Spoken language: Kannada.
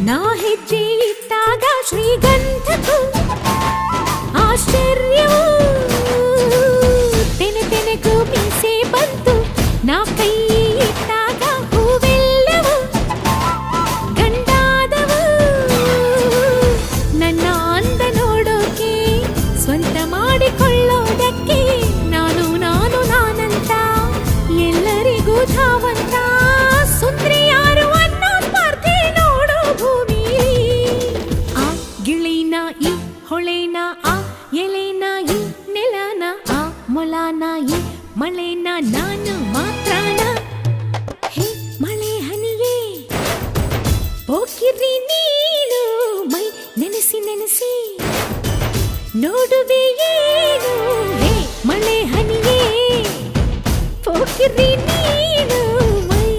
ನಾ ಹೆಜ್ಜೆ ಇಟ್ಟಾಗ ಶ್ರೀಗಂಧಕ್ಕೂ ಆಶ್ಚರ್ಯವೂ ತೆನೆ ತೆನೆಗೂ ಮೀಸೆ ಬಂತು. ನಾ ಕೈ ಇಟ್ಟಾಗ ಹೂವೆಲ್ಲವೂ ಗಂಡಾದವು. ನನ್ನ ಅಂದ ನೋಡೋಕೆ ಸ್ವಂತ ಮಾಡಿಕೊಳ್ಳೋದಕ್ಕೆ ನಾನು ನಾನಂತ ಎಲ್ಲರಿಗೂ ಧಾವಂತ. ಸುಂದ್ರಿ ಯಾರು ಅನ್ನೋ ಸ್ಪರ್ಧೆ ನೋಡೋ ಭೂಮಿ. ಆ ಗಿಳಿನ ಈ ಹೊಳೆನ ಆ ಎಲೆನ ಈ ನೆಲನ ಆ ಮೊಲನ ಈ ಮಳೆನ ನಾನು ಮಾತ್ರನ. ಹೇ ಮಳೆ ಹನಿಯೇ ಹೋಗಿರಿ ನೀನು ಮೈ ನೆನೆಸಿ ನೆನೆಸಿ ನೋಡುವೆ